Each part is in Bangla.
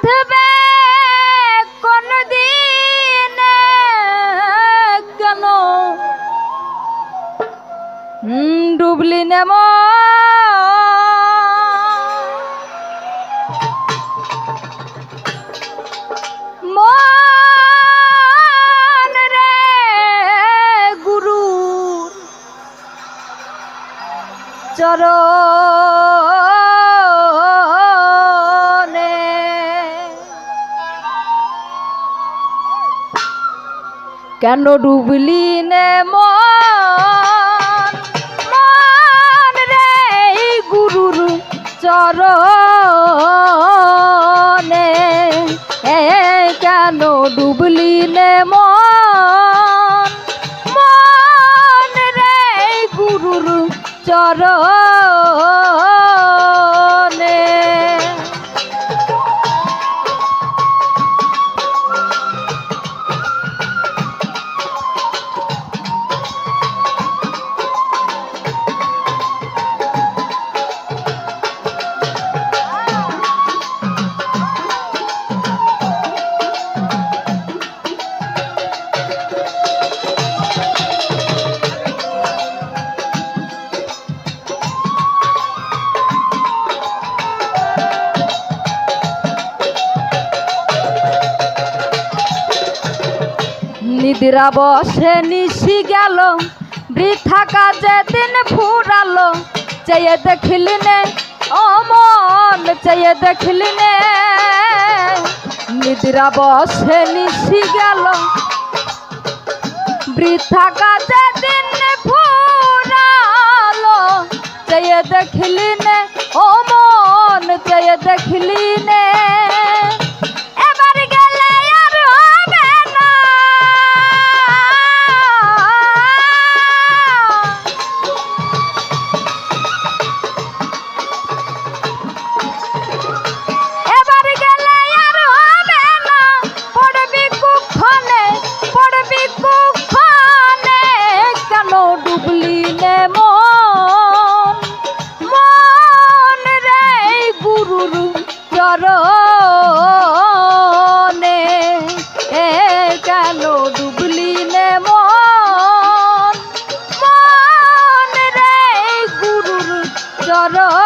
বাঁধবে কোনদিন কেন ডুবলি নেম মন রে গুরু চরণে কেন ডুবলি নে মন রে গুরুর চরণে কেন ডুবলি নে মন রে গুরুর চরণে নিদ্রা বসে নিশি গেল বৃথা কাজে দিন ফুরালো চেয়ে দেখলি নে ও মন চেয়ে দেখলি নে নিদ্রা বসে নিশি গেল বৃথা কাজে দিন ফুরালো চেয়ে দেখলি নে ও মন চেয়ে দেখলি নে চরণে কেন ডুবলি নে মন রে গুরুর চরণে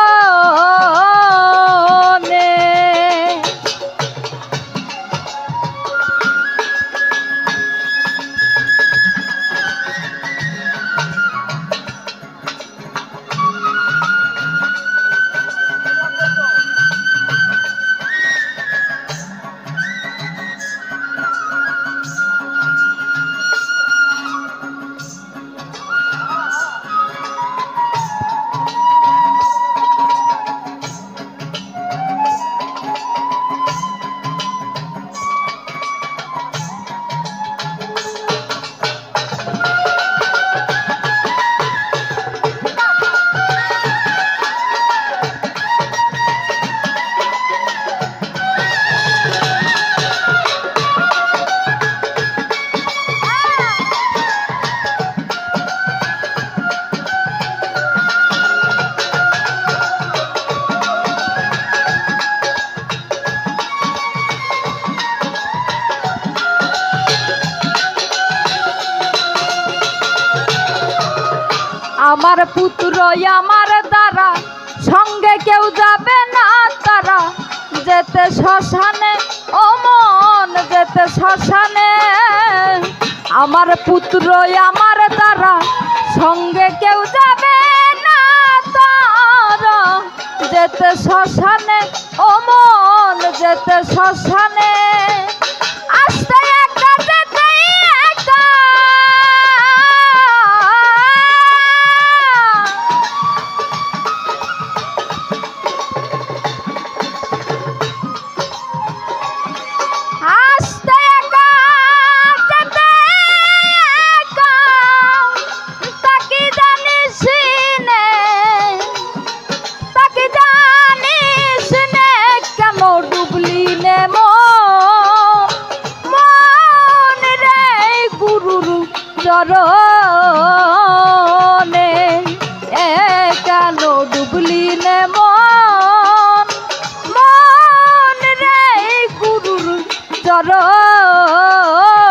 আমার পুত্র আমার দ্বারা সঙ্গে কেউ যাবে না তারা যেতে শ্মশানে ও মন যেতে শ্মশানে আমার পুত্র আমার দ্বারা সঙ্গে কেউ যাবে না তারা যেতে শ্মশানে ও মন যেতে শ্মশানে আসতে একা যেতে একা ডুবলি নে মন চরণে।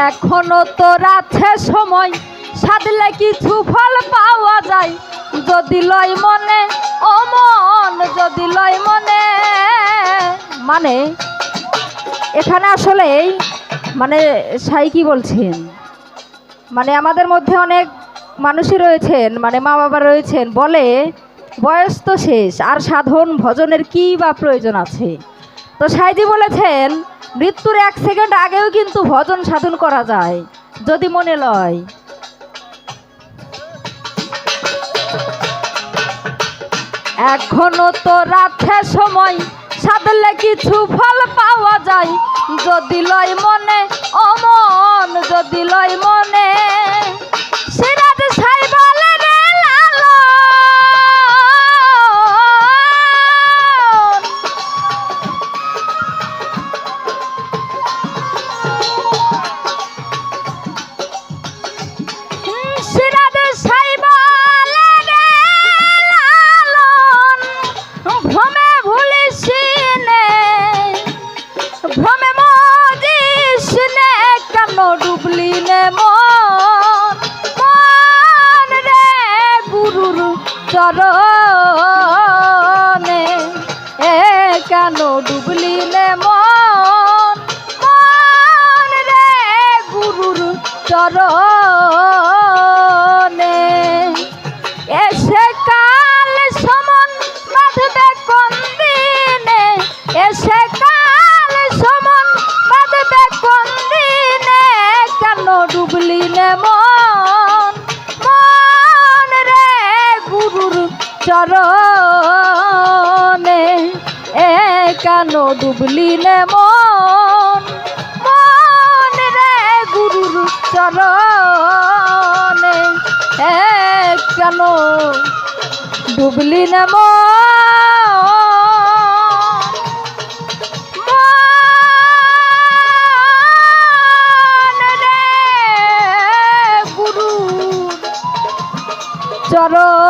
এখনো তোর আছে সময়, সাধলে কিছু ফল পাওয়া যায়, যদি লয় মনে ও মন, যদি লয় মনে। মানে এখানে আসলে মানে সাই কি বলছেন, মানে আমাদের মধ্যে অনেক মানুষই রয়েছেন, মানে মা বাবা রয়েছেন, বলে বয়স তো শেষ, আর সাধন ভজনের কি বা প্রয়োজন আছে। তো সাইজি বলেছেন মৃত্যুর 1 সেকেন্ড আগেও কিন্তু ভজন সাধন করা যায় যদি মনে লয়। এখনো তো রাতে সময়, সাধলে কিছু ফল পাওয়া যায়, যদি লয় মনে ও মন, যদি লয় মনে। সিরাজ সাই বলে রে লালন, সিরাজ সাই বলে রে লালন, ভ্রমে ভুলিস নে, ভ্রমে মজিস নে, কেন ডুবলি নে মন, মন রে গুরুর চরণে। এ কেন ডুবলি নে মন, মন রে গুরুর চরণে। এসে কাল সমন বাঁধবে কোন দিনে, এসে কাল সমন বাঁধবে কোন দিনে, কেন ডুবলি নে মন, মন রে গুরুর চরণে। এ কেন ডুবলি নে মন, মন রে গুরুর চরণে। এ কেন ডুবলি নে মন, মন রে গুরুর চরণে।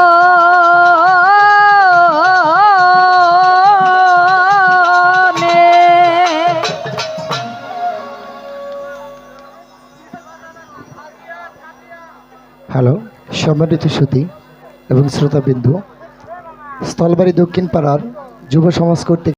হ্যালো সম্মানিত শ্রোতা এবং শ্রোতাবিন্দু, স্থলবাড়ি দক্ষিণ পাড়ার যুব সমাজ কর্তৃক